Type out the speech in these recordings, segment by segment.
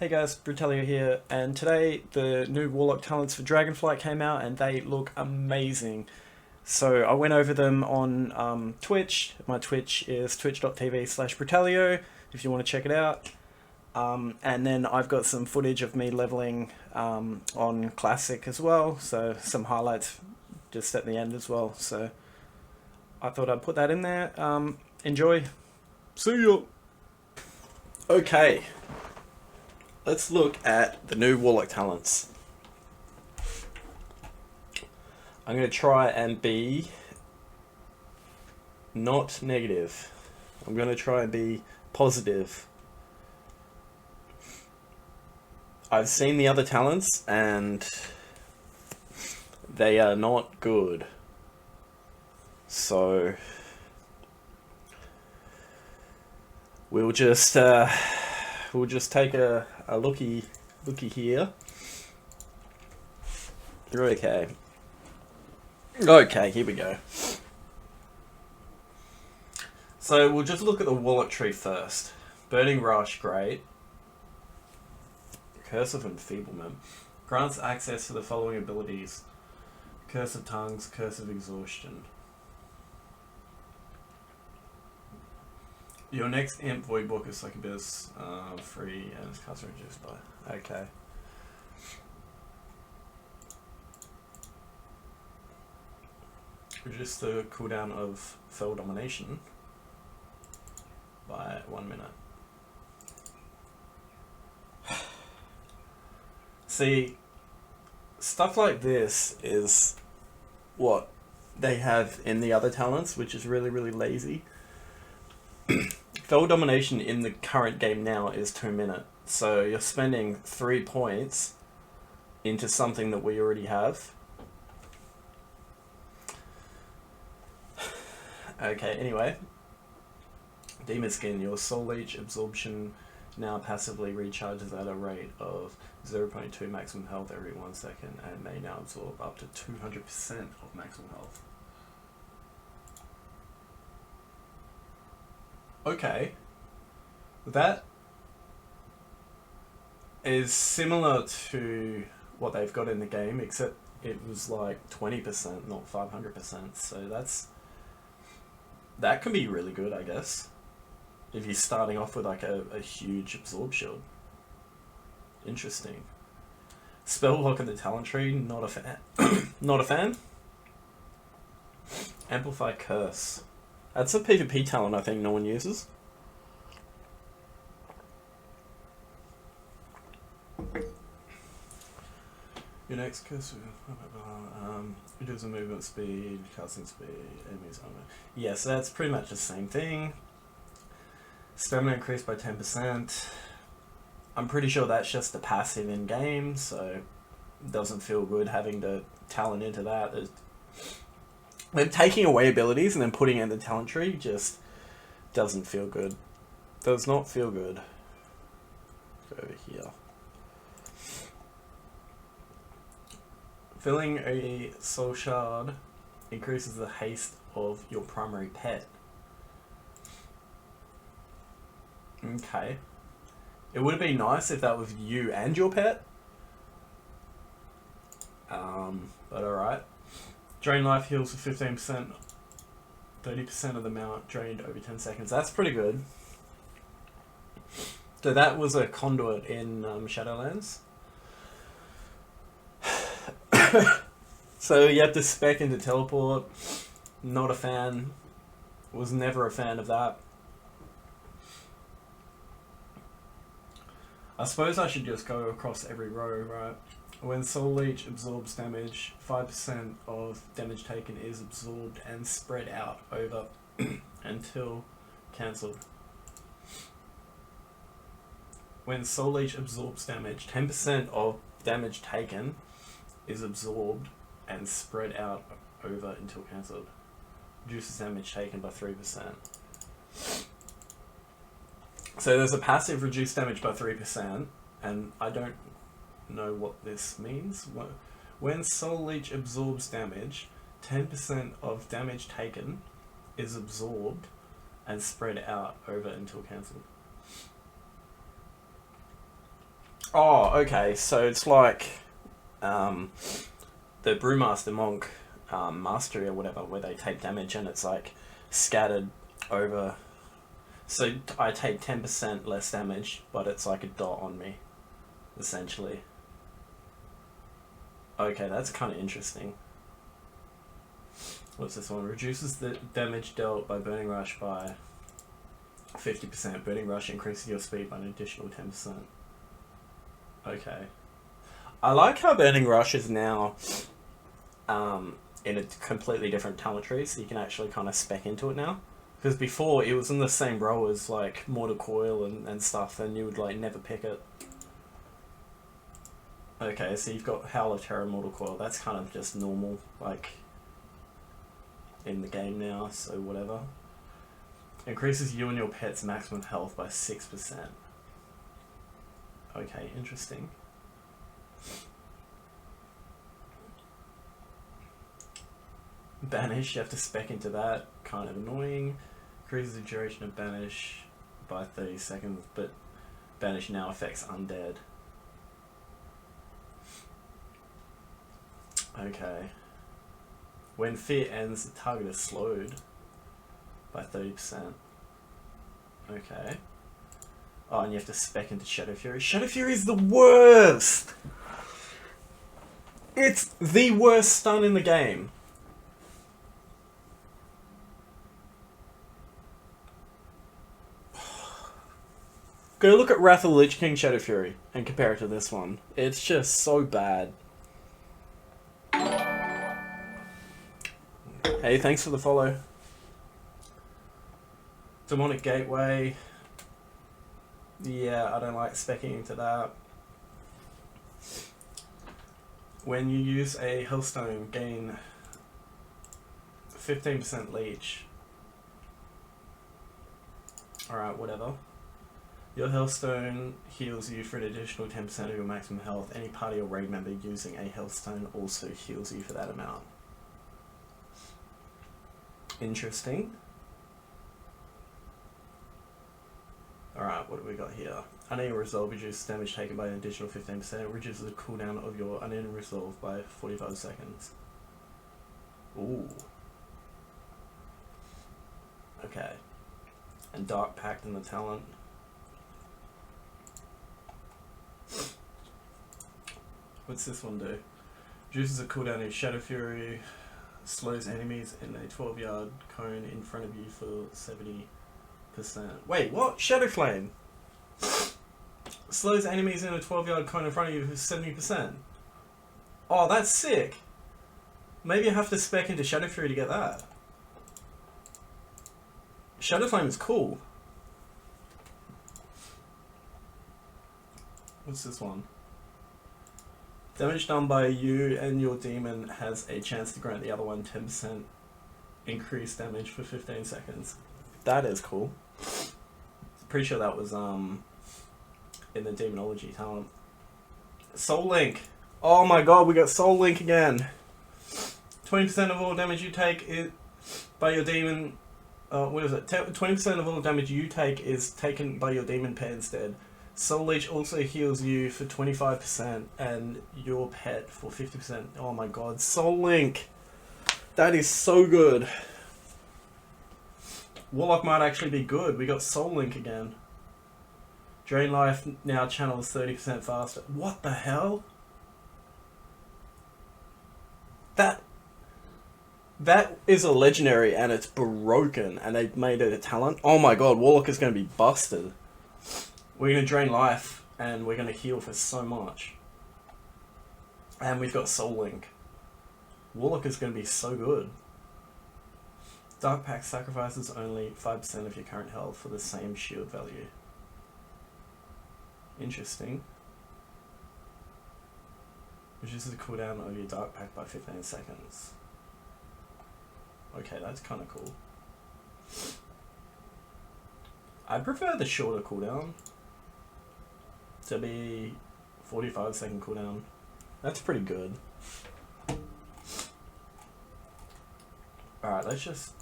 Hey guys, Brutalio here, and today the new Warlock Talents for Dragonflight came out and they look amazing. So I went over them on Twitch. My Twitch is twitch.tv/Brutalio if you want to check it out. And then I've got some footage of me leveling on Classic as well, so some highlights just at the end as well. So I thought I'd put that in there. Enjoy. See ya! Okay. Let's look at the new Warlock Talents. I'm going to try and be not negative. I'm going to try and be positive. I've seen the other talents and they are not good. So we'll just take a looky here. Okay, here we go. So we'll just look at the Warlock tree first. Burning Rush, great. Curse of Enfeeblement. Grants access to the following abilities. Curse of Tongues, Curse of Exhaustion. Your next Imp Void Book is Succubus, free and its cost reduced by. Okay. Reduce the cooldown of Fell Domination by 1 minute. See, stuff like this is what they have in the other talents, which is really, really lazy. Fell Domination in the current game now is 2 minutes, so you're spending 3 points into something that we already have. Okay, anyway. Demon Skin, your Soul Leech absorption now passively recharges at a rate of 0.2 maximum health every 1 second and may now absorb up to 200% of maximum health. Okay, that is similar to what they've got in the game, except it was like 20%, not 500%. So that can be really good, I guess, if you're starting off with like a huge absorb shield. Interesting. Spell Lock in the talent tree, not a fan. Not a fan. Amplify Curse. That's a PvP talent I think no one uses. Your next curse reduces movement speed, casting speed, enemies armor. Yeah, so that's pretty much the same thing. Stamina increased by 10%. I'm pretty sure that's just a passive in game, so it doesn't feel good having to talent into that. They're taking away abilities and then putting it in the talent tree just doesn't feel good. Does not feel good. Go over here. Filling a soul shard increases the haste of your primary pet. Okay. It would have been nice if that was you and your pet. But alright. Drain life heals for 15%, 30% of the amount drained over 10 seconds. That's pretty good. So that was a conduit in Shadowlands. So you have to spec into teleport. Not a fan. Was never a fan of that. I suppose I should just go across every row, right? When Soul Leech absorbs damage, 5% of damage taken is absorbed and spread out over until cancelled. When Soul Leech absorbs damage, 10% of damage taken is absorbed and spread out over until cancelled. Reduces damage taken by 3%. So there's a passive reduced damage by 3%, and I don't know what this means. When Soul Leech absorbs damage, 10% of damage taken is absorbed and spread out over until cancelled. Oh, okay. So it's like the Brewmaster Monk Mastery or whatever, where they take damage and it's like scattered over. So I take 10% less damage, but it's like a dot on me, essentially. Okay, that's kind of interesting. What's this one? Reduces the damage dealt by Burning Rush by 50%. Burning Rush increases your speed by an additional 10%. Okay. I like how Burning Rush is now in a completely different talent tree, so you can actually kind of spec into it now. Because before, it was in the same row as like Mortal Coil and stuff, and you would like never pick it. Okay, so you've got Howl of Terror, Mortal Coil. That's kind of just normal, like, in the game now, so whatever. Increases you and your pet's maximum health by 6%. Okay, interesting. Banish, you have to spec into that. Kind of annoying. Increases the duration of Banish by 30 seconds, but Banish now affects undead. Okay. When fear ends, the target is slowed by 30%. Okay. Oh, and you have to spec into Shadow Fury. Shadow Fury is the worst! It's the worst stun in the game. Go look at Wrath of the Lich King Shadow Fury and compare it to this one. It's just so bad. Hey, thanks for the follow. Demonic Gateway. Yeah, I don't like speccing into that. When you use a Hellstone, gain 15% leech. Alright, whatever. Your Hellstone heals you for an additional 10% of your maximum health. Any party or raid member using a Hellstone also heals you for that amount. Interesting. Alright, what do we got here? Unending Resolve reduces damage taken by an additional 15%. It reduces the cooldown of your Unending Resolve by 45 seconds. Ooh. Okay. And Dark Pact in the talent. What's this one do? Reduces the cooldown of Shadow Fury. Slows enemies in a 12-yard cone in front of you for 70%. Wait, what? Shadow Flame? Slows enemies in a 12-yard cone in front of you for 70%. Oh, that's sick. Maybe I have to spec into Shadow Fury to get that. Shadow Flame is cool. What's this one? Damage done by you and your demon has a chance to grant the other one 10% increased damage for 15 seconds. That is cool. Pretty sure that was in the Demonology talent. Soul Link. Oh my god, we got Soul Link again. 20% of all damage you take by your demon. What is it? 20% of all damage you take is taken by your demon pet instead. Soul Leech also heals you for 25% and your pet for 50%. Oh my god, Soul Link! That is so good. Warlock might actually be good. We got Soul Link again. Drain Life now channels 30% faster. What the hell? That is a legendary and it's broken and they made it a talent. Oh my god, Warlock is going to be busted. We're going to drain life, and we're going to heal for so much. And we've got Soul Link. Warlock is going to be so good. Dark Pact sacrifices only 5% of your current health for the same shield value. Interesting. Reduces the cooldown of your Dark Pact by 15 seconds. Okay, that's kind of cool. I prefer the shorter cooldown. To be 45-second cooldown. That's pretty good. Alright, let's just...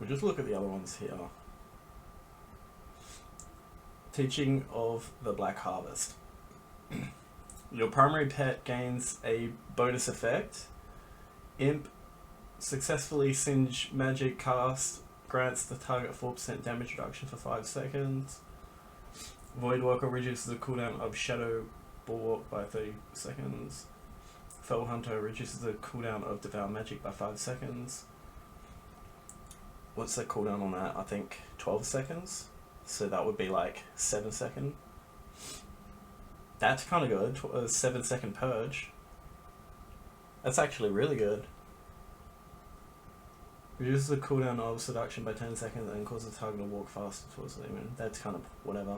We'll just look at the other ones here. Teaching of the Black Harvest. Your primary pet gains a bonus effect. Imp successfully singe magic cast grants the target 4% damage reduction for 5 seconds. Voidwalker reduces the cooldown of Shadow Bulwark by 30 seconds. Fell Hunter reduces the cooldown of Devour Magic by 5 seconds. What's the cooldown on that? I think 12 seconds. So that would be like 7 seconds. That's kind of good. A 7 second purge. That's actually really good. Reduces the cooldown of seduction by 10 seconds and causes the target to walk faster towards the demon. That's kind of whatever.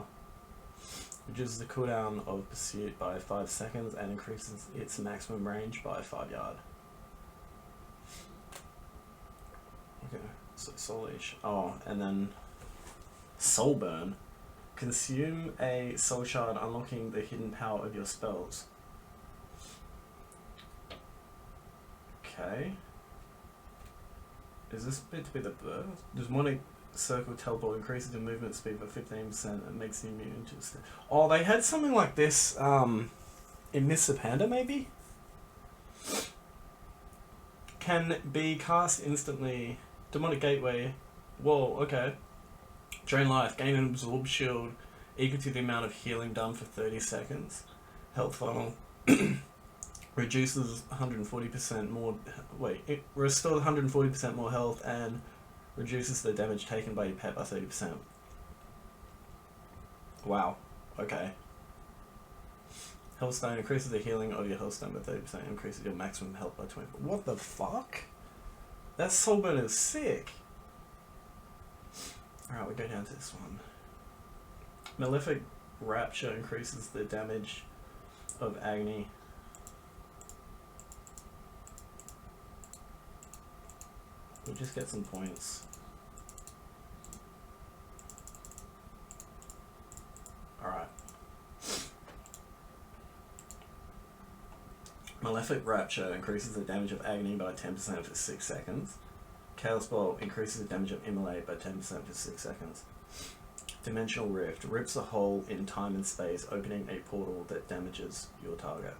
Reduces the cooldown of pursuit by 5 seconds and increases its maximum range by 5 yards. Okay, so Soul Leash. Oh, and then Soul Burn. Consume a soul shard, unlocking the hidden power of your spells. Okay. Is this meant to be the burst? Demonic Circle Teleport increases your movement speed by 15% and makes you immune to the... Oh, they had something like this in Miss Panda, maybe? Can be cast instantly. Demonic Gateway. Whoa, okay. Drain life. Gain an absorb shield equal to the amount of healing done for 30 seconds. Health funnel. Reduces 140% more... Wait, it restores 140% more health and reduces the damage taken by your pet by 30%. Wow. Okay. Healthstone increases the healing of your healthstone by 30%. Increases your maximum health by 20%. What the fuck? That Soulburn is sick. Alright, we go down to this one. Malefic Rapture increases the damage of Agony. We'll just get some points. Alright. Malefic Rapture increases the damage of Agony by 10% for 6 seconds. Chaos Bolt increases the damage of Immolate by 10% for 6 seconds. Dimensional Rift rips a hole in time and space, opening a portal that damages your target.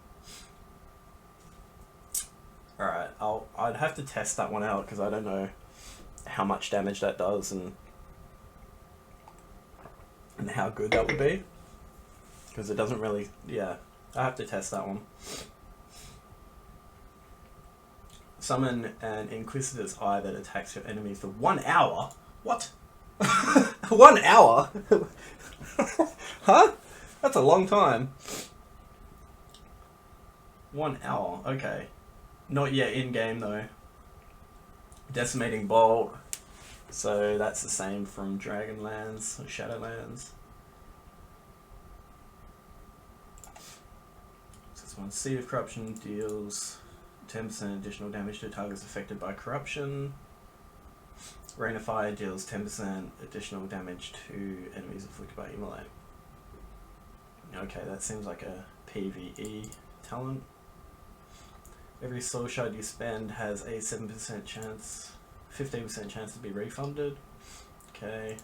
Alright, I'd have to test that one out because I don't know how much damage that does and how good that would be. Because it doesn't really... yeah, I have to test that one. Summon an Inquisitor's Eye that attacks your enemies for 1 hour? What? 1 hour? Huh? That's a long time. 1 hour, okay. Not yet in-game though. Decimating Bolt. So that's the same from Dragonlands or Shadowlands. So this one, Seed of Corruption deals 10% additional damage to targets affected by corruption. Rain of Fire deals 10% additional damage to enemies afflicted by Immolate. Okay, that seems like a PvE talent. Every soul shard you spend has a 7% chance, 15% chance to be refunded. Okay.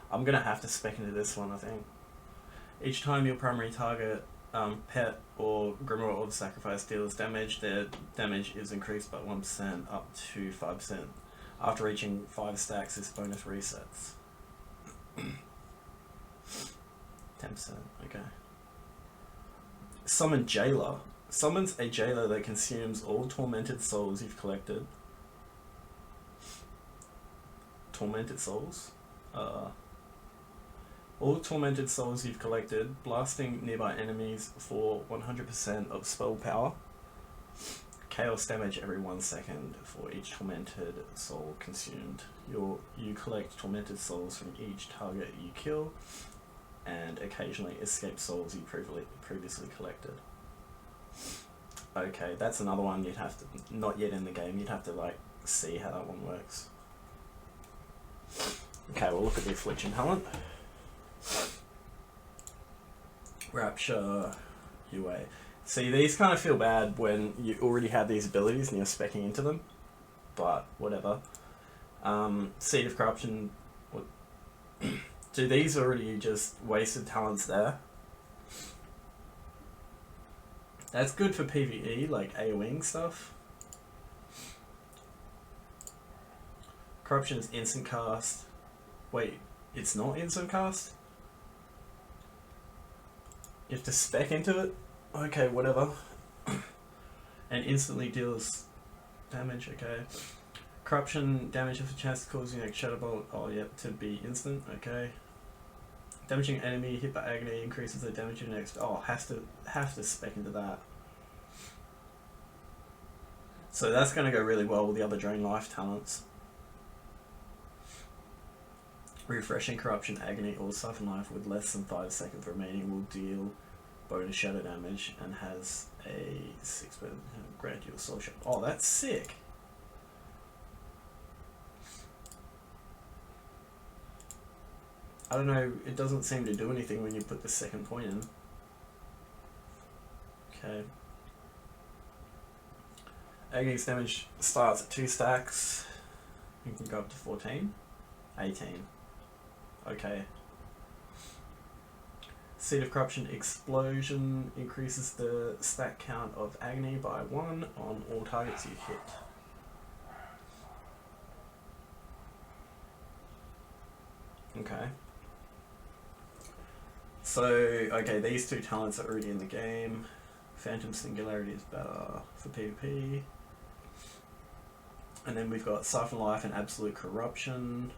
I'm gonna have to spec into this one, I think. Each time your primary target, pet or Grimoire of Sacrifice deals damage, their damage is increased by 1% up to 5%. After reaching 5 stacks, this bonus resets. 10%, okay. Summon Jailer. Summons a Jailer that consumes all tormented souls you've collected. Tormented souls? All tormented souls you've collected, blasting nearby enemies for 100% of spell power. Chaos damage every 1 second for each tormented soul consumed. You collect tormented souls from each target you kill, and occasionally escape souls you previously collected. Okay, that's another one you'd have to, not yet in the game, you'd have to like see how that one works. Okay, we'll look at the Affliction talent. Rapture, UA. See, these kind of feel bad when you already have these abilities and you're speccing into them, but whatever. Seed of Corruption. What? Do these already just wasted talents there? That's good for PvE, like AoEing stuff. Corruption is instant cast. Wait, it's not instant cast? You have to spec into it? Okay, whatever. And instantly deals damage, okay. Corruption, damage has a chance to cause your next Shadow Bolt. Oh, yep, to be instant, okay. Damaging enemy hit by agony increases the damage of your next. Oh, have to spec into that. So that's going to go really well with the other Drain Life talents. Refreshing Corruption, Agony, or Siphon Life with less than 5 seconds remaining will deal bonus shadow damage and has a 6% grant you a soul shot. Oh, that's sick. I don't know, it doesn't seem to do anything when you put the second point in. Okay. Agony's damage starts at 2 stacks. You can go up to 14. 18. Okay. Seed of Corruption Explosion increases the stack count of Agony by 1 on all targets you hit. Okay. So, okay, these two talents are already in the game. Phantom Singularity is better for PvP. And then we've got Siphon Life and Absolute Corruption.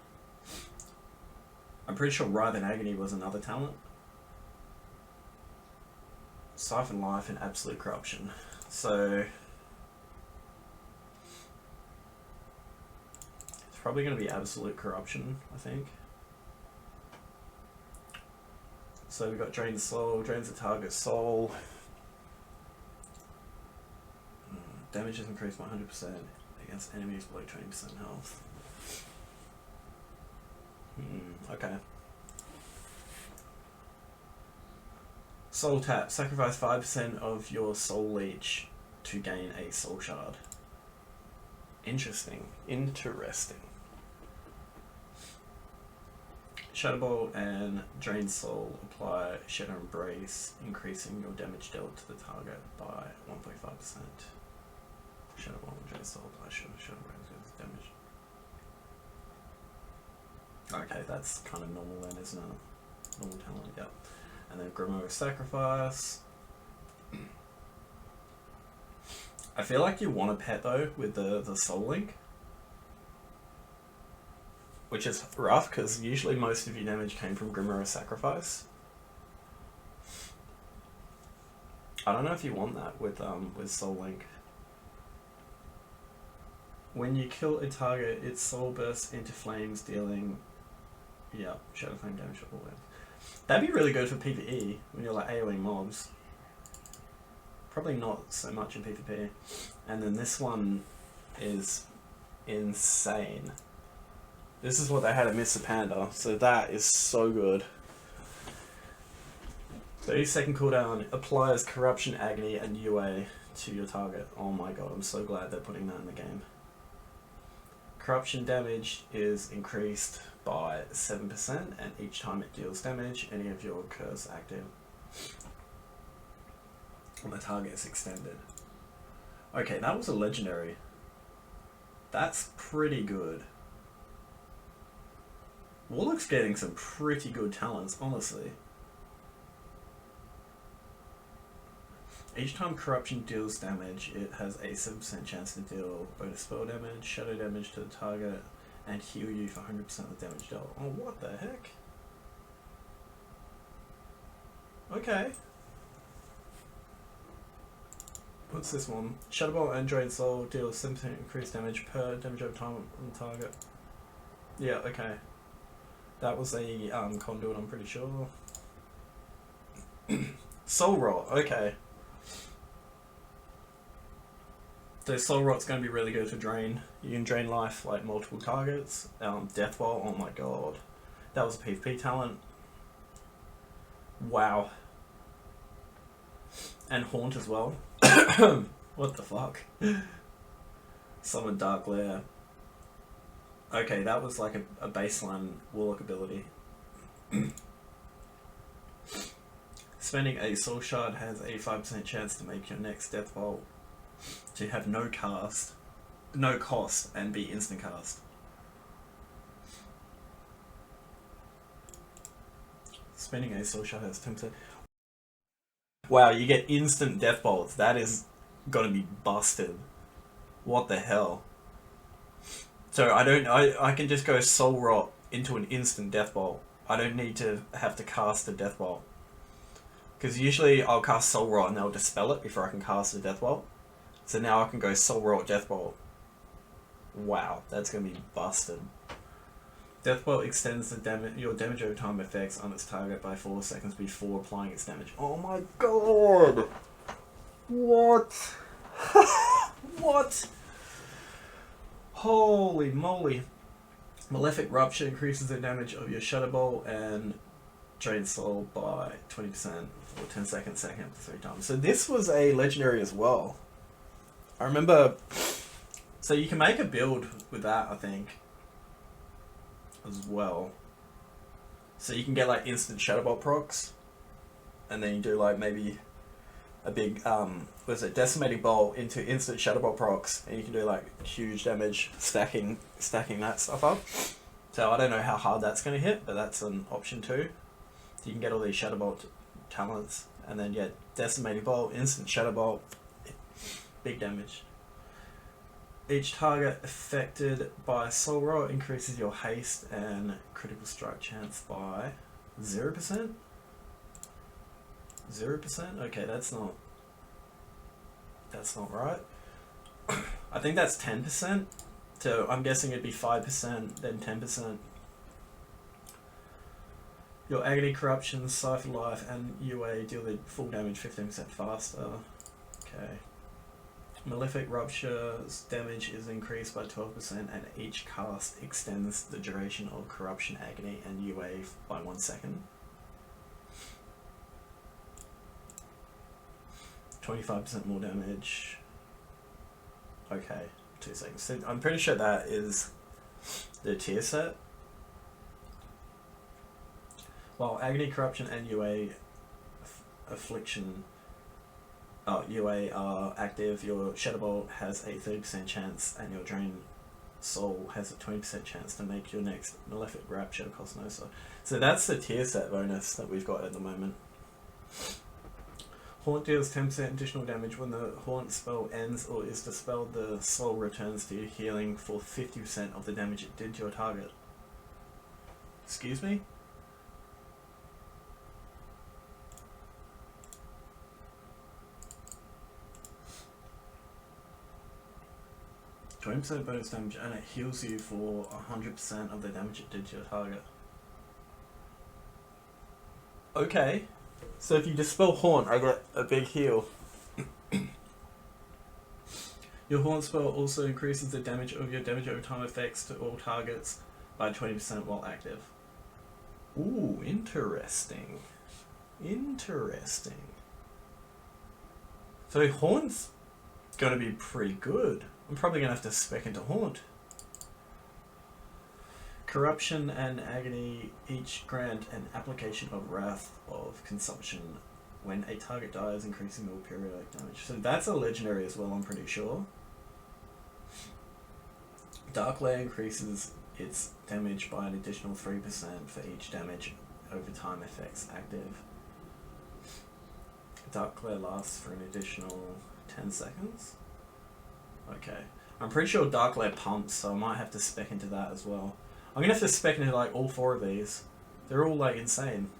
I'm pretty sure Writhe and Agony was another talent. Siphon Life and Absolute Corruption. So it's probably going to be Absolute Corruption, I think. So we've got Drain Soul, drains the target's soul. Damage is increased by 100% against enemies below 20% health. Okay. Soul Tap. Sacrifice 5% of your soul leech to gain a soul shard. Interesting. Interesting. Shadow Bolt and Drain Soul apply Shadow Embrace, increasing your damage dealt to the target by 1.5%. Shadow Bolt and Drain Soul apply Shadow Embrace damage. Okay, that's kind of normal then, isn't it? Normal talent, yep. And then Grimoire Sacrifice. I feel like you want a pet though with the Soul Link. Which is rough because usually most of your damage came from Grimoire Sacrifice. I don't know if you want that with Soul Link. When you kill a target, its soul bursts into flames, dealing Shadow Flame damage for all it. That'd be really good for PvE when you're like AoEing mobs. Probably not so much in PvP. And then this one is insane. This is what they had at Mr. Panda, so that is so good. 30-second cooldown, applies Corruption, Agony, and UA to your target. Oh my god, I'm so glad they're putting that in the game. Corruption damage is increased by 7%, and each time it deals damage, any of your curse active on the target is extended. Okay, that was a legendary. That's pretty good. Warlock's getting some pretty good talents, honestly. Each time Corruption deals damage, it has a 7% chance to deal bonus spell damage, shadow damage to the target, and heal you for 100% of the damage dealt. Oh, what the heck? Okay. What's this one? Shadow Bolt and Drain Soul deal 7% increased damage per damage over time on the target. Yeah, okay. That was a conduit, I'm pretty sure. Soul Rot, okay. So Soul Rot's going to be really good for drain. You can drain life like multiple targets. Death Wall, oh my god. That was a PvP talent. Wow. And Haunt as well. What the fuck? Summon Dark Lair. Okay, that was like a baseline Warlock ability. Spending a Soul Shard has a 5% chance to make your next Death Bolt to have no cost, and be instant cast. Spending a Soul Shard has 10%. Wow, you get instant Death Bolts. That is gonna be busted. What the hell? So I can just go Soul Rot into an instant Death Bolt. I don't need to have to cast a Death Bolt. Because usually I'll cast Soul Rot and they'll dispel it before I can cast a Death Bolt. So now I can go Soul Rot Death Bolt. Wow, that's going to be busted. Death Bolt extends your damage over time effects on its target by 4 seconds before applying its damage. Oh my god! What? What? Holy moly. Malefic Rupture increases the damage of your Shadow Bolt and drains soul by 20% for 10 seconds, second up to 3 times. So this was a legendary as well. I remember... So you can make a build with that, I think, as well. So you can get like instant Shadow Bolt procs, and then you do like maybe a big, Decimating Bolt into instant Shadow Bolt procs, and you can do like huge damage stacking that stuff up. So I don't know how hard that's going to hit, but that's an option too. So you can get all these Shadow Bolt talents, and then yeah, Decimating Bolt, instant Shadow Bolt, big damage. Each target affected by Soul Rot increases your haste and critical strike chance by 0%? 0%? Okay, that's not right. I think that's 10%. So I'm guessing it'd be 5%, then 10%. Your Agony, Corruption, Cipher Life, and UA deal the full damage 15% faster. Okay. Malefic Rupture's damage is increased by 12%, and each cast extends the duration of Corruption, Agony, and UA by 1 second. 25% more damage. Okay, 2 seconds. So I'm pretty sure that is the tier set. While Agony, Corruption, and UA Affliction UA are active, your Shadow Bolt has a 30% chance, and your Drain Soul has a 20% chance to make your next Malefic Rapture cost no so. So that's the tier set bonus that we've got at the moment. Haunt deals 10% additional damage when the Haunt spell ends or is dispelled. The soul returns to your healing for 50% of the damage it did to your target. Excuse me? %, bonus damage, and it heals you for 100% of the damage it did to your target. Okay. So if you dispel Haunt, I get a big heal. Your Haunt spell also increases the damage of your damage over time effects to all targets by 20% while active. Ooh, interesting. Interesting. So Haunt's gonna be pretty good. I'm probably gonna have to spec into Haunt. Corruption and Agony each grant an application of Wrath of Consumption when a target dies, increasing all periodic damage. So that's a legendary as well, I'm pretty sure. Dark Lair increases its damage by an additional 3% for each damage over time effects active. Dark Lair lasts for an additional 10 seconds. Okay. I'm pretty sure Dark Lair pumps, so I might have to spec into that as well. I'm gonna have to spec into like all 4 of these. They're all like insane.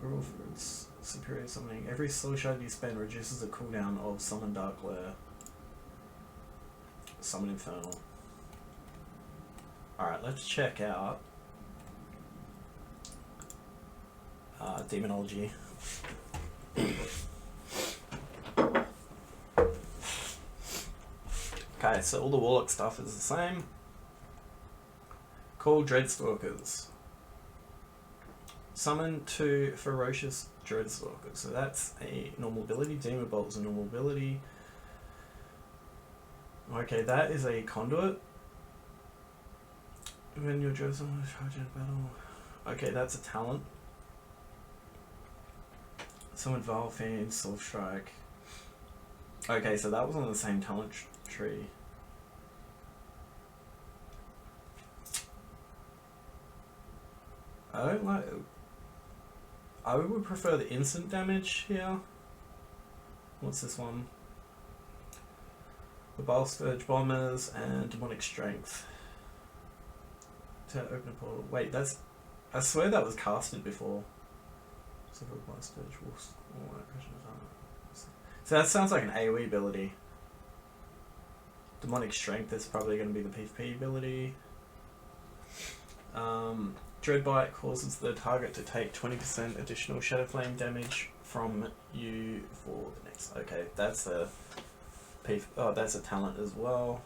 Rule for its superior summoning. Every soul shard you spend reduces the cooldown of Summon Dark Lair. Summon Infernal. Alright, let's check out Demonology. Okay, so all the Warlock stuff is the same. Call Dreadstalkers. Summon 2 Ferocious Dreadstalkers. So that's a normal ability. Demon Bolt is a normal ability. Okay, that is a conduit. When you're chosen to charge in battle. Okay, that's a talent. Summon Val Fiend, Soul Strike. Okay, so that was on the same talent tree. I don't like. I would prefer the instant damage here. What's this one? The Bile Scourge Bombers and Demonic Strength. To open a portal. Wait, that's. I swear that was casted before. So that sounds like an AoE ability. Demonic Strength is probably going to be the PvP ability. Dreadbite causes the target to take 20% additional Shadow Flame damage from you for the next. Okay, that's a that's a talent as well.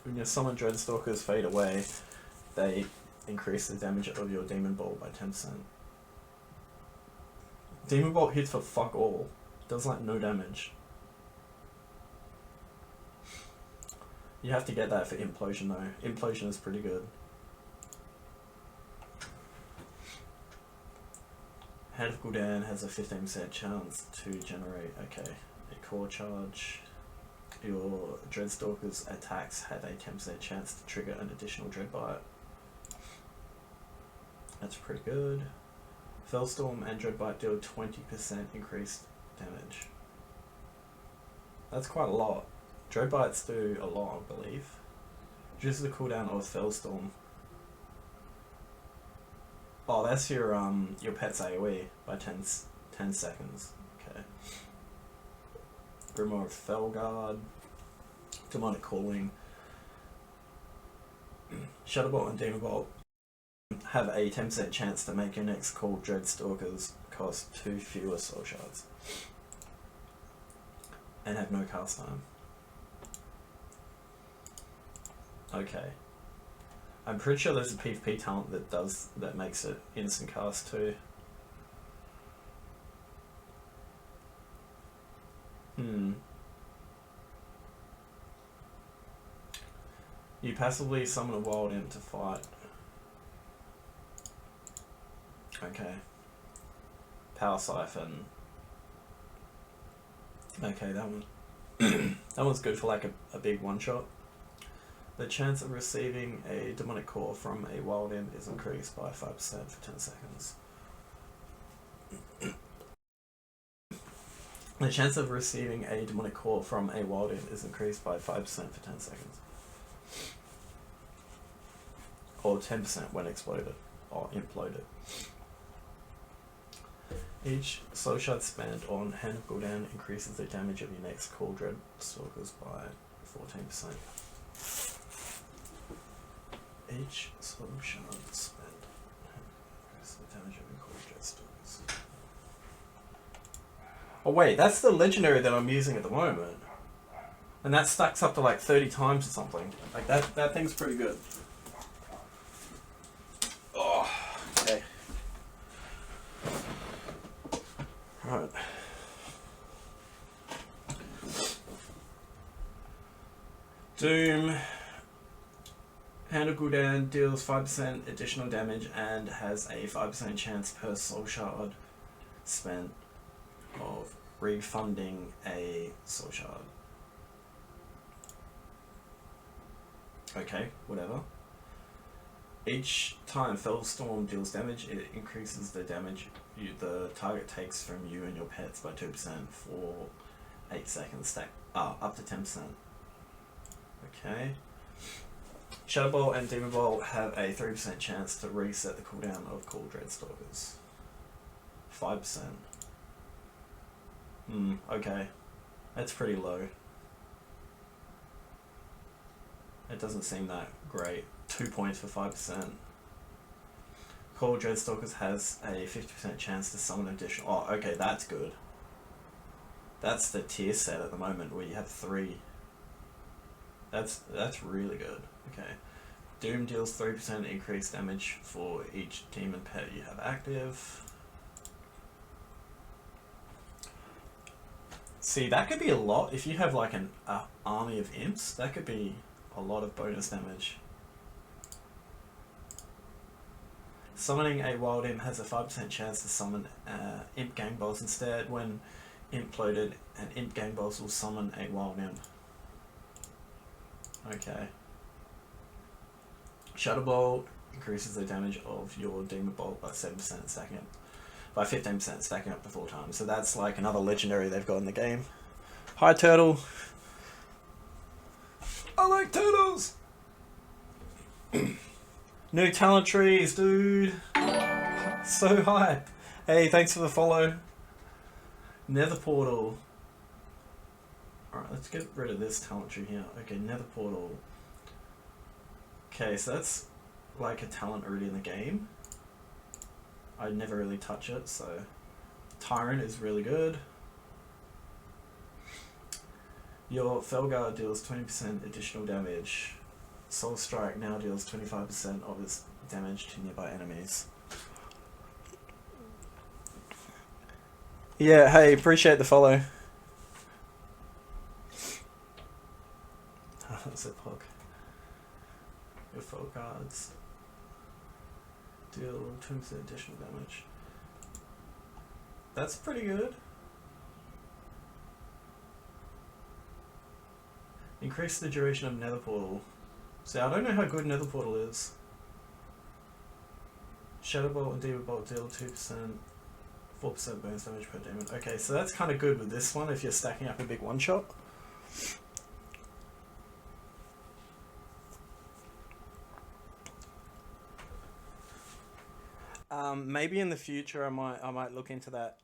When your summon Dreadstalkers fade away, they increase the damage of your Demon Bolt by 10%. Demon Bolt hits for fuck all. Does like no damage. You have to get that for Implosion though. Implosion is pretty good. Hand of Gul'dan has a 15% chance to generate, okay, a core charge. Your Dreadstalker's attacks have a 10% chance to trigger an additional Dreadbite. That's pretty good. Fellstorm and Dreadbite deal 20% increased damage. That's quite a lot. Dreadbites do a lot, I believe. Reduces the cooldown of Fellstorm. Oh, that's your pet's AoE by 10 seconds. Okay. Grimoire of Felguard. Demonic Calling. Shadowbolt and Demon Bolt have a 10% chance to make your next call Dreadstalkers cost 2 fewer soul shards. And have no cast time. Okay. I'm pretty sure there's a PvP talent that makes it instant cast too. You passively summon a wild imp to fight. Okay. Power Siphon. Okay, that one. That one's good for like a big one shot. The chance of receiving a demonic core from a wild imp is increased by 5% for 10 seconds. The chance of receiving a demonic core from a wild imp is increased by 5% for 10 seconds. Or 10% when exploded or imploded. Each soul shard spent on Hand of Gul'dan increases the damage of your next call Dreadstalkers by 14%. Each soul shard spent increases the damage of your call Dreadstalkers. Oh wait, that's the legendary that I'm using at the moment. And that stacks up to like 30 times or something. Like that thing's pretty good. Oh, okay. Right. Doom. Hand of Gul'dan deals 5% additional damage and has a 5% chance per soul shard spent of refunding a soul shard. Okay, whatever. Each time Fellstorm deals damage, it increases the damage the target takes from you and your pets by 2% for 8 seconds, stack up to 10%. Okay. Shadowbolt and Demon Bolt have a 3% chance to reset the cooldown of Call Dreadstalkers. 5%. Okay. That's pretty low. It doesn't seem that great. 2 points for 5%. Call Dreadstalkers has a 50% chance to summon additional... Oh, okay, that's good. That's the tier set at the moment where you have 3. That's really good. Okay. Doom deals 3% increased damage for each demon pet you have active. See, that could be a lot. If you have like an army of imps, that could be a lot of bonus damage. Summoning a wild imp has a 5% chance to summon imp gang boss instead. When imp loaded, an imp gang boss will summon a wild imp. Okay. Shadow Bolt increases the damage of your Demon Bolt by 7%, stacking up by 15%, stacking up to 4 times. So that's like another legendary they've got in the game. Hi, Turtle. I like turtles. New talent trees, dude. So hype. Hey, thanks for the follow. Nether portal. Alright, let's get rid of this talent tree here. Okay, nether portal. Okay, so that's like a talent already in the game. I never really touch it, so Tyrant is really good. Your Felguard deals 20% additional damage. Soul Strike now deals 25% of its damage to nearby enemies. Yeah, hey, appreciate the follow. That's a pog. Your Felguards deal 20% additional damage. That's pretty good. Increase the duration of Nether Portal. See, I don't know how good Nether Portal is. Shadow Bolt and Demon Bolt deal 2%, 4% bonus damage per demon. Okay, so that's kind of good with this one if you're stacking up a big one-shot. Maybe in the future I might look into that.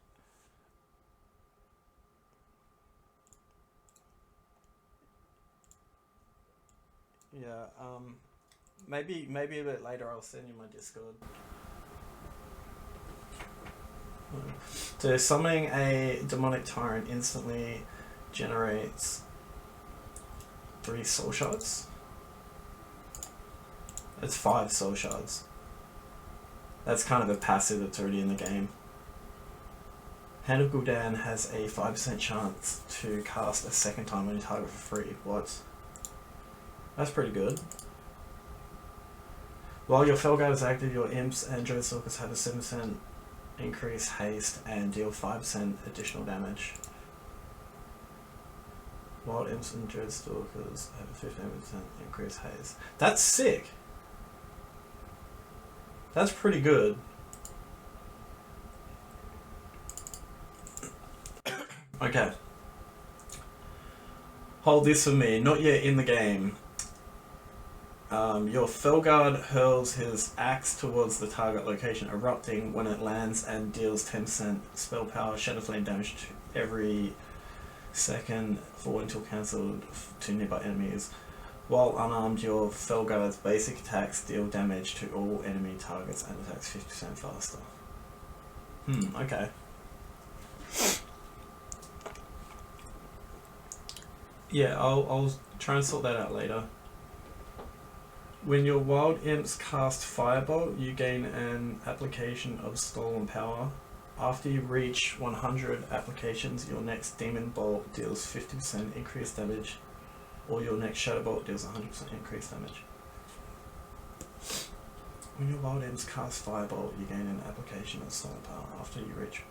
Yeah, maybe a bit later I'll send you my Discord. So summoning a demonic tyrant instantly generates 3 soul shards. It's 5 soul shards. That's kind of a passive that's already in the game. Hand of Gul'dan has a 5% chance to cast a second time on your target for free. What? That's pretty good. While your Felguard is active, your Imps and Dreadstalkers have a 7% increase haste and deal 5% additional damage. Wild Imps and Dreadstalkers have a 15% increase haste. That's sick! That's pretty good. Okay. Hold this for me. Not yet in the game. Your Felguard hurls his axe towards the target location, erupting when it lands and deals 10% spell power Shadow Flame damage to every second forward until cancelled to nearby enemies. While unarmed, your Felguard's basic attacks deal damage to all enemy targets and attacks 50% faster. Okay. Yeah, I'll try and sort that out later. When your wild imps cast Firebolt, you gain an application of stolen power. After you reach 100 applications, your next demon bolt deals 50% increased damage, or your next shadow bolt deals 100% increased damage. When your wild imps cast Firebolt, you gain an application of stolen power. After you reach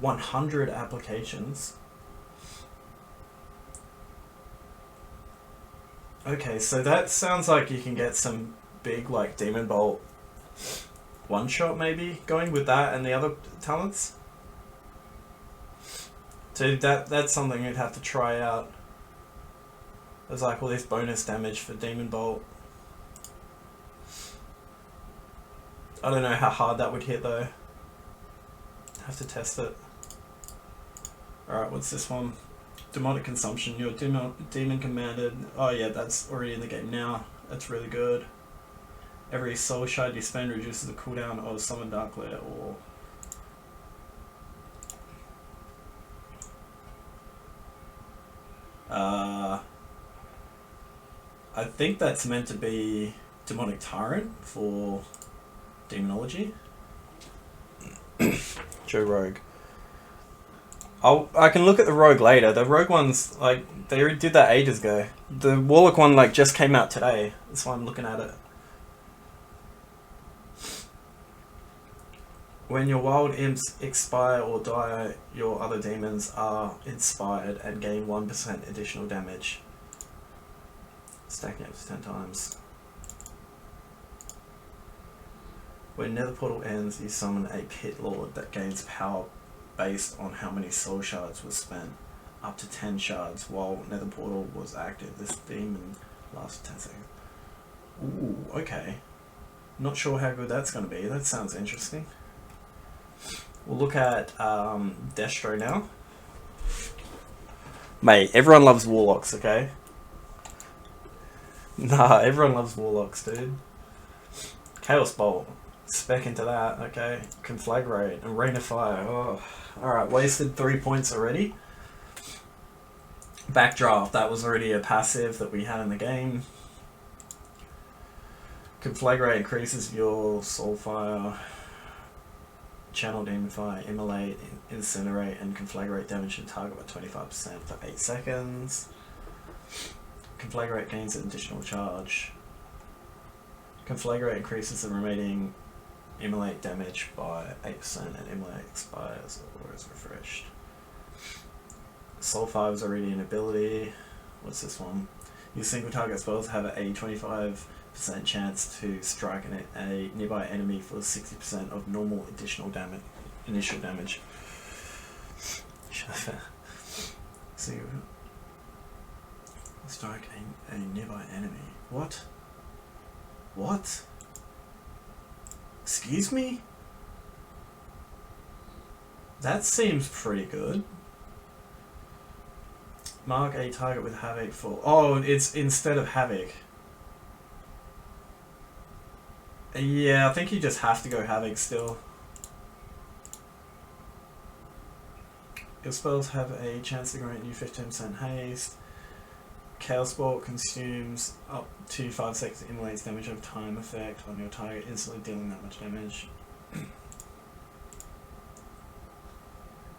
100 applications. Okay, so that sounds like you can get some big, like, Demon Bolt one-shot, maybe, going with that and the other talents. So that's something you'd have to try out. There's, like, all this bonus damage for Demon Bolt. I don't know how hard that would hit, though. Have to test it. Alright, what's this one? Demonic Consumption. Your demon commanded. Oh yeah, that's already in the game now. That's really good. Every soul shard you spend reduces the cooldown of Summon Dark Lair or... I think that's meant to be Demonic Tyrant for Demonology. Joe Rogue. I can look at the rogue later. The rogue one's like they already did that ages ago. The warlock one like just came out today. That's why I'm looking at it. When your wild imps expire or die, your other demons are inspired and gain 1% additional damage. Stacking up to 10 times. When Nether Portal ends, you summon a Pit Lord that gains power based on how many soul shards was spent. Up to 10 shards while Nether Portal was active. This demon lasts 10 seconds. Ooh, okay. Not sure how good that's going to be. That sounds interesting. We'll look at Destro now. Mate, everyone loves Warlocks, okay? Nah, everyone loves Warlocks, dude. Chaos Bolt. Spec into that, okay. Conflagrate and Rain of Fire. Oh. Alright, wasted 3 points already. Backdraft, that was already a passive that we had in the game. Conflagrate increases your Soulfire, Channel Demon Fire, Immolate, Incinerate, and Conflagrate damage to target by 25% for 8 seconds. Conflagrate gains an additional charge. Conflagrate increases the remaining Immolate damage by 8% and Immolate expires or is refreshed. Soulfire is already an ability. What's this one? Your single target spells have a 25% chance to strike a nearby enemy for 60% of normal additional damage, initial damage. See, strike a nearby enemy. What? What? Excuse me? That seems pretty good. Mark a target with Havoc for... Oh, it's instead of Havoc. Yeah, I think you just have to go Havoc still. Your spells have a chance to grant you 15% haste. Chaos Bolt consumes up to 5 seconds immolates damage over time effect on your target, instantly dealing that much damage.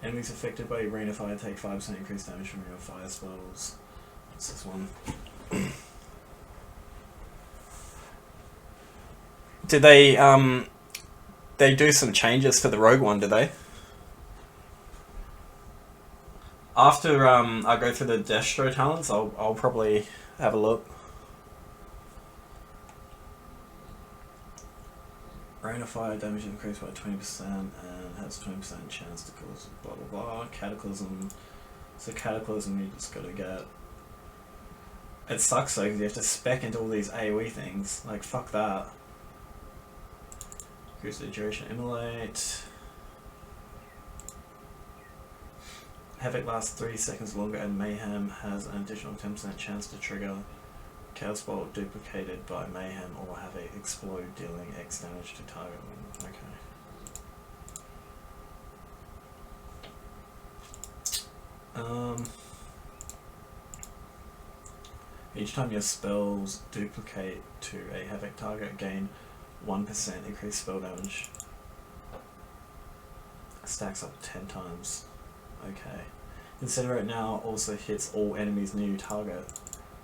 Enemies affected by your Rain of Fire take 5% increased damage from your fire spells. What's this one? Did they do some changes to the Rogue one, did they? After I go through the Destro talents, I'll probably have a look. Rain of Fire damage increased by 20% and has 20% chance to cause blah blah blah. Cataclysm. So Cataclysm you just gotta get. It sucks though because you have to spec into all these AoE things. Like fuck that. Increase the duration Immolate. Havoc lasts 3 seconds longer and Mayhem has an additional 10% chance to trigger. Chaos Bolt duplicated by Mayhem or Havoc explode, dealing X damage to target. Okay. Each time your spells duplicate to a Havoc target, gain 1% increased spell damage. Stacks up 10 times. Okay. Incinerate now also hits all enemies near your target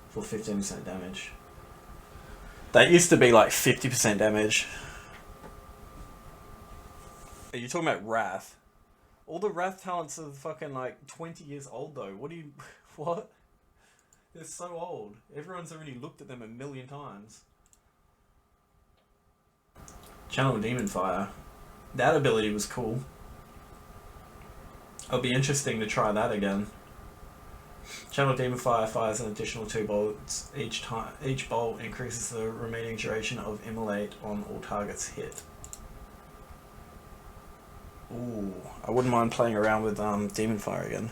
for 15% damage. That used to be like 50% damage. Are you talking about Wrath? All the Wrath talents are fucking like 20 years old though. What do you... What? They're so old. Everyone's already looked at them a million times. Channel Demon Fire. That ability was cool. It'll be interesting to try that again. Channel Demon Fire fires an additional 2 bolts each time. Each bolt increases the remaining duration of Immolate on all targets hit. Ooh, I wouldn't mind playing around with Demon Fire again.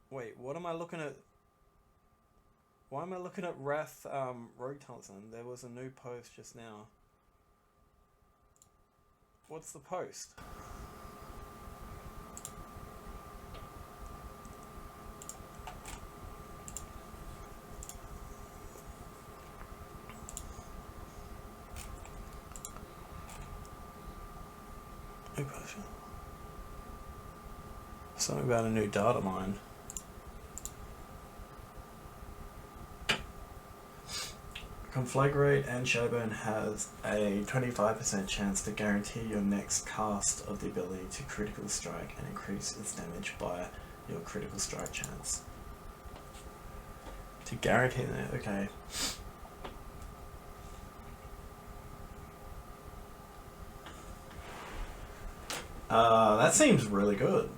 Wait, what am I looking at? Why am I looking at Wrath Rogue Talents? There was a new post just now. What's the post? New post. Something about a new data mine. Conflagrate and Shadowburn has a 25% chance to guarantee your next cast of the ability to critical strike and increase its damage by your critical strike chance. To guarantee that, okay. That seems really good.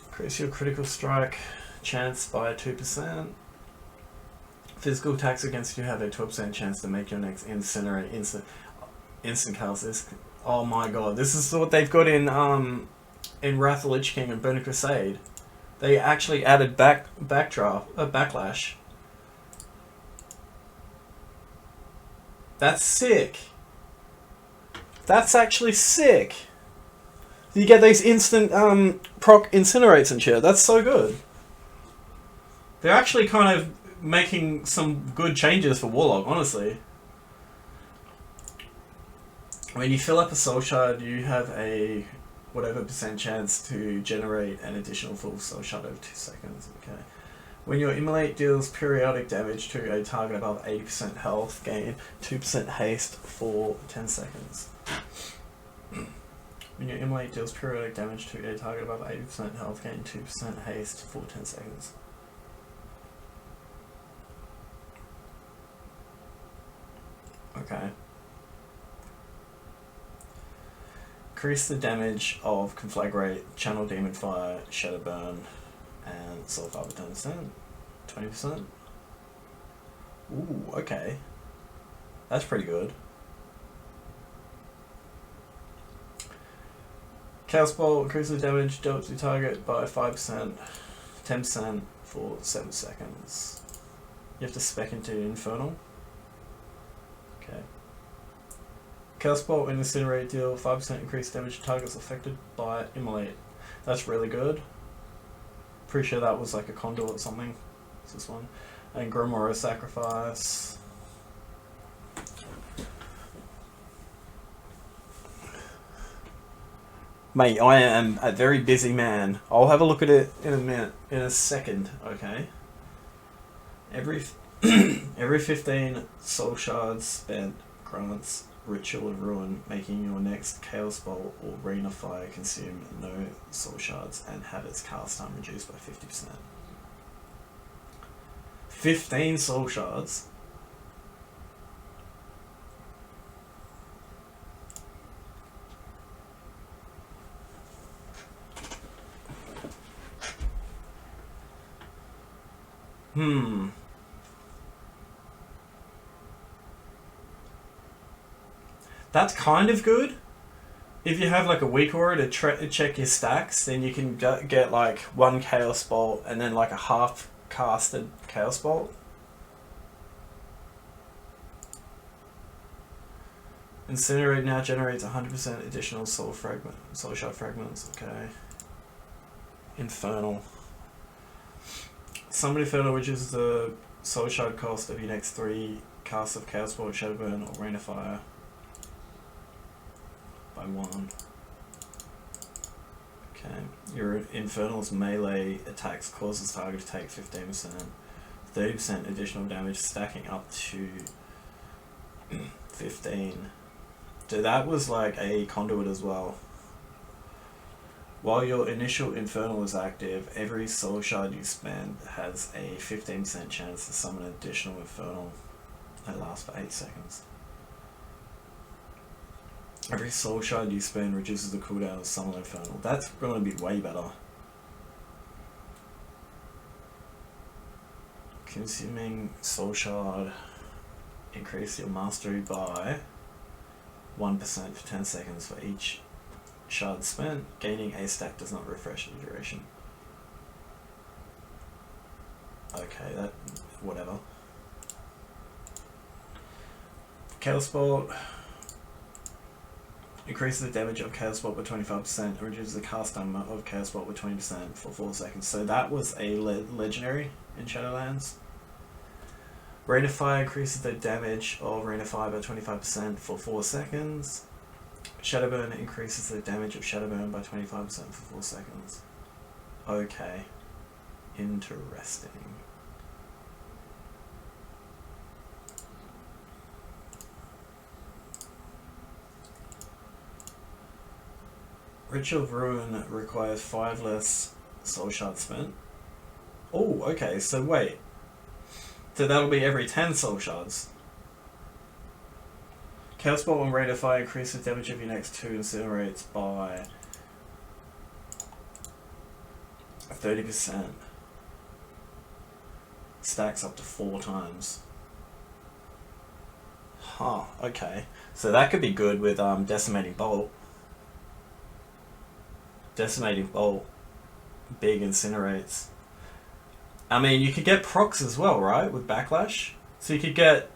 Increase your critical strike chance by 2%. Physical attacks against you have a 12% chance to make your next incinerate instant cast this. Oh my god, this is what they've got in Wrath of the Lich King and Burning Crusade. They actually added backlash. That's sick. That's actually sick. You get these instant proc incinerates and shit. That's so good. They're actually kind of making some good changes for Warlock, honestly. When you fill up a soul shard, you have a whatever % chance to generate an additional full soul shard over 2 seconds. Okay. When your immolate deals periodic damage to a target above 80% health, gain 2% haste for 10 seconds. When your immolate deals periodic damage to a target above 80% health, gain 2% haste for 10 seconds. Okay. Increase the damage of Conflagrate, Channel Demon Fire, Shadowburn, and Soul Fire by 10%. 20%. Ooh, okay. That's pretty good. Chaos Bolt increases the damage dealt to target by 5%, 10% for 7 seconds. You have to spec into Infernal. Okay. Chaos Bolt and Incinerate deal 5% increased damage to targets affected by Immolate. That's really good. Pretty sure that was like a Conduit or something. It's this one. And Grimoire Sacrifice. Mate, I am a very busy man. I'll have a look at it in a minute, in a second, okay? Every 15 soul shards spent grants Ritual of Ruin, making your next Chaos Bolt or Rain of Fire consume no soul shards and have its cast time reduced by 50%. 15 soul shards? That's kind of good. If you have like a weak aura to check your stacks, then you can get like one Chaos Bolt and then like a half casted Chaos Bolt. Incinerate now generates 100% additional soul shard fragments. Okay. Infernal. Summon Infernal, which is the soul shard cost of your next 3 casts of Chaos Bolt, Shadowburn, or Rain of Fire. By 1. Okay. Your Infernal's melee attacks causes target to take 15%, 30% additional damage, stacking up to 15. So that was like a Conduit as well. While your initial Infernal is active, every soul shard you spend has a 15% chance to summon an additional Infernal that lasts for 8 seconds. Every soul shard you spend reduces the cooldown of summon Infernal. That's going to be way better. Consuming soul shard, increase your mastery by 1% for 10 seconds for each shard spent. Gaining a stack does not refresh the duration. Okay, that whatever. Chaos Bolt increases the damage of Chaos Bolt by 25% and reduces the cast time of Chaos Bolt by 20% for 4 seconds. So that was a legendary in Shadowlands. Rain of Fire increases the damage of Rain of Fire by 25% for 4 seconds. Shadowburn increases the damage of Shadowburn by 25% for 4 seconds. Okay. Interesting. Ritual of Ruin requires 5 less soul shards spent. Oh, okay, so wait. So that'll be every 10 soul shards. Chaos Bolt and Rate of Fire increases the damage of your next 2 incinerates by 30%. Stacks up to 4 times. Huh, okay. So that could be good with Decimating Bolt. Decimating Bolt. Big incinerates. I mean, you could get procs as well, right? With Backlash. So you could get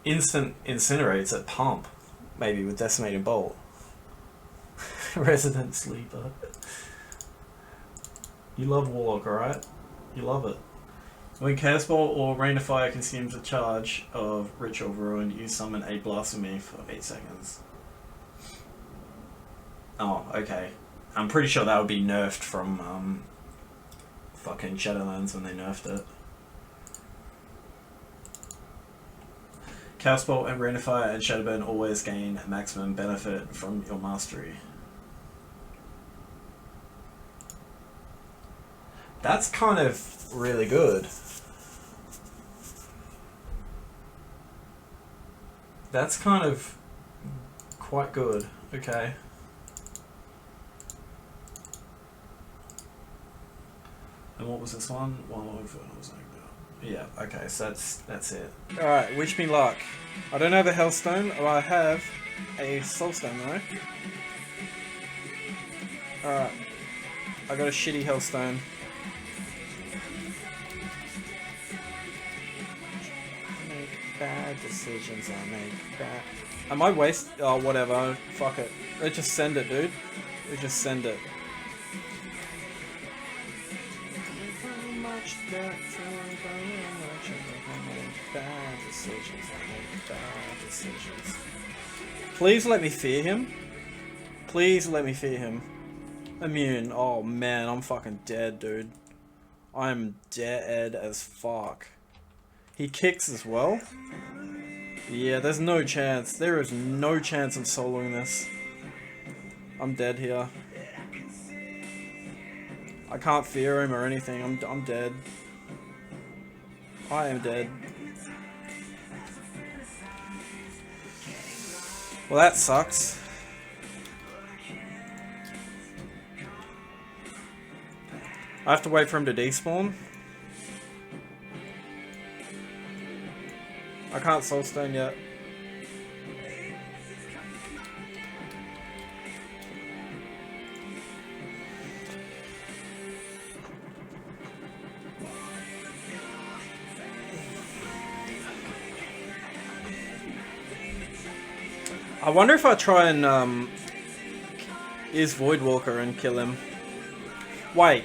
instant incinerates at pump. Maybe with Decimating Bolt. Resident Sleeper. You love Warlock, right? You love it. When Chaos Bolt or Rain of Fire consumes a charge of Ritual of Ruin, you summon a Blasphemy for 8 seconds. Oh, okay. I'm pretty sure that would be nerfed from fucking Shadowlands when they nerfed it. Chaos Bolt and Rain of Fire and Shadowburn always gain maximum benefit from your mastery. That's kind of really good. That's kind of quite good. Okay. And what was this one? One over. Was like that. Yeah. Okay. So that's it. All right. Wish me luck. I don't have a Hellstone. Or I have a Soulstone though. All right. I got a shitty Hellstone. Bad decisions I make. Bad. Am I waste? Oh, whatever. Fuck it. Let's just send it, dude. Let's just send it. Bad decisions I make. Bad decisions. Please let me fear him. Please let me fear him. Immune. Oh man, I'm fucking dead, dude. I'm dead as fuck. He kicks as well. Yeah, there's no chance. There is no chance of soloing this. I'm dead here. I can't fear him or anything. I'm dead. I am dead. Well, that sucks. I have to wait for him to despawn. I can't Soulstone yet. I wonder if I try and use Voidwalker and kill him. Wait.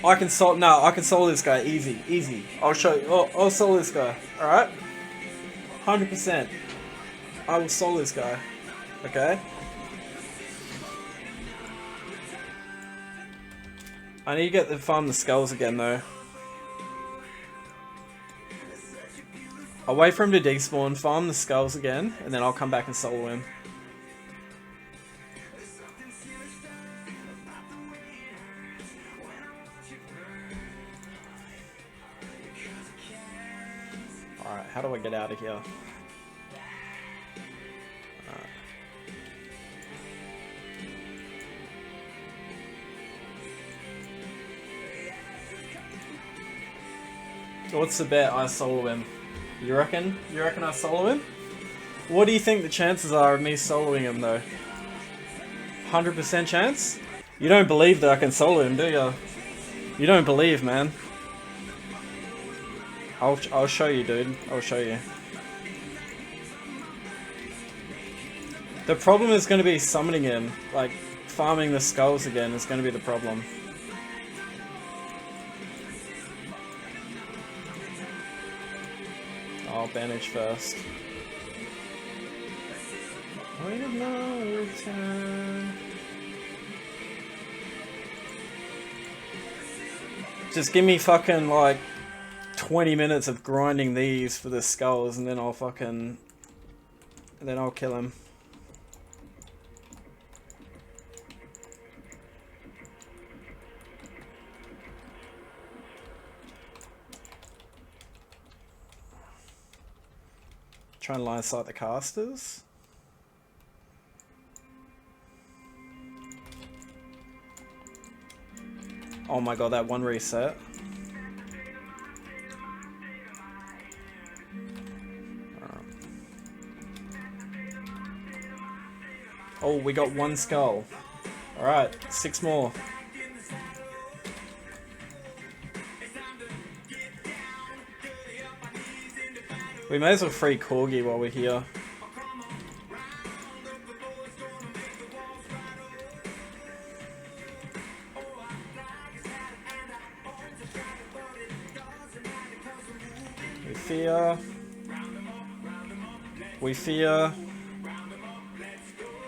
I can soul. No, I can soul this guy. Easy. I'll show you. I'll soul this guy. All right. 100%. I will soul this guy. Okay. I need to get the farm the skulls again though. I'll wait for him to despawn, farm the skulls again, and then I'll come back and solo him. Alright, how do I get out of here? What's the bet? I solo him. You reckon? You reckon I solo him? What do you think the chances are of me soloing him though? 100% chance? You don't believe that I can solo him, do you? You don't believe, man. I'll show you, dude. I'll show you. The problem is going to be summoning him. Like, farming the skulls again is going to be the problem. I'll bandage first. Point of no return. Just give me fucking like 20 minutes of grinding these for the skulls, and then I'll fucking... then I'll kill him. Try and line sight the casters. Oh my god, that one reset. Oh, we got one skull. Alright, 6 more. We may as well free Corgi while we're here. We fear. We fear.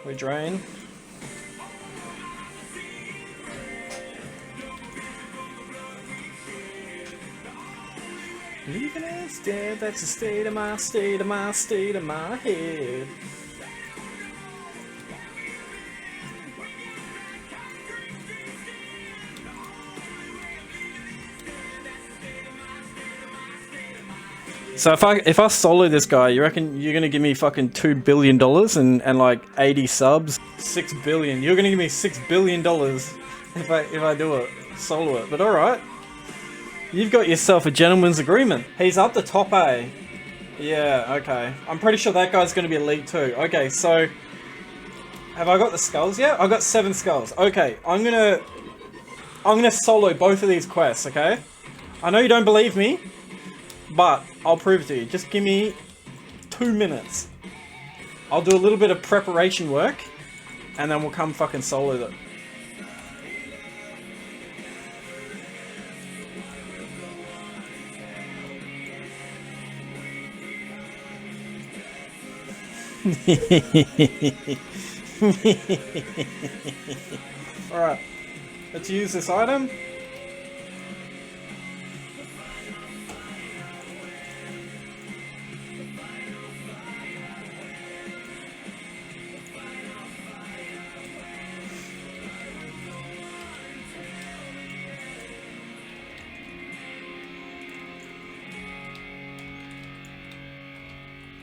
We drain. Leaving us dead, that's the state of my head. So if I solo this guy, you reckon you're gonna give me fucking $2 billion and like 80 subs? 6 billion. You're gonna give me $6 billion if I do it, solo it. But alright. You've got yourself a gentleman's agreement. He's up the top A. Yeah, okay. I'm pretty sure that guy's gonna be elite too. Okay, so have I got the skulls yet? I got 7 skulls. Okay, I'm gonna solo both of these quests, okay? I know you don't believe me, but I'll prove it to you. Just give me 2 minutes. I'll do a little bit of preparation work, and then we'll come fucking solo it. Alright, let's use this item.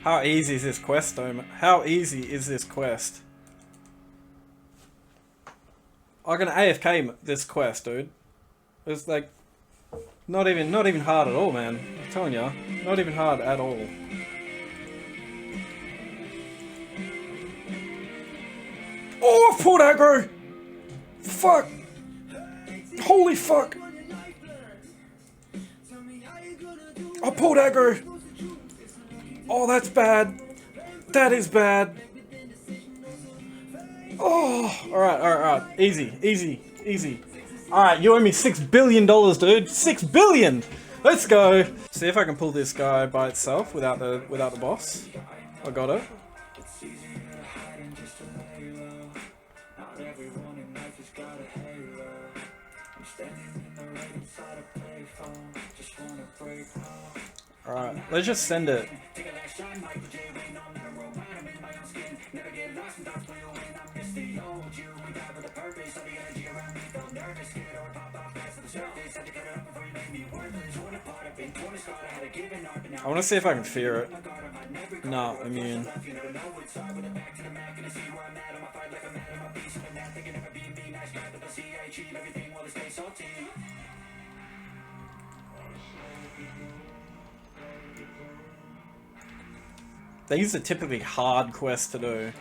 How easy is this quest, though? How easy is this quest? I can AFK this quest, dude. It's like not even hard at all, man. I'm telling ya, not even hard at all. Oh, I've pulled aggro! Fuck! Holy fuck! I pulled aggro! Oh, that's bad. That is bad. Oh, alright. Easy. Alright, you owe me $6 billion, dude. $6 billion! Let's go! See if I can pull this guy by itself without the boss. I got it. Alright, let's just send it. I want to see if I can fear it. No, immune. These are typically hard quests to do.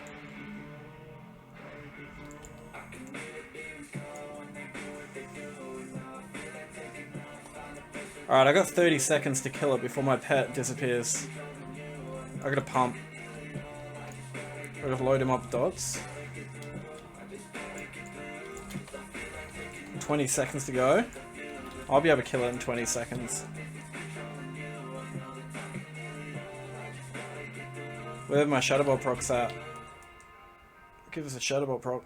Alright, I got 30 seconds to kill it before my pet disappears. I gotta pump. I gotta load him up with dots. 20 seconds to go. I'll be able to kill it in 20 seconds. Where are my Shadow Ball procs at? Give us a Shadowbolt proc.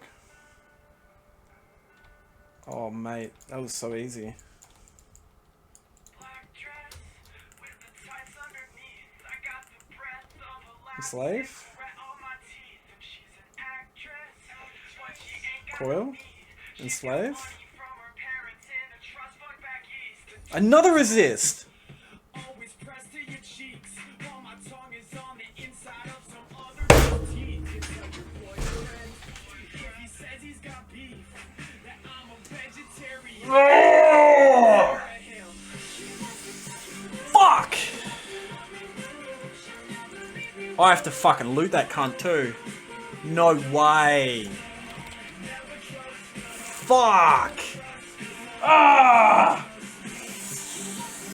Oh, mate, that was so easy. Slave? Coil? Enslave? Another resist! Oh! Fuck! I have to fucking loot that cunt too. No way. Fuck! Ah!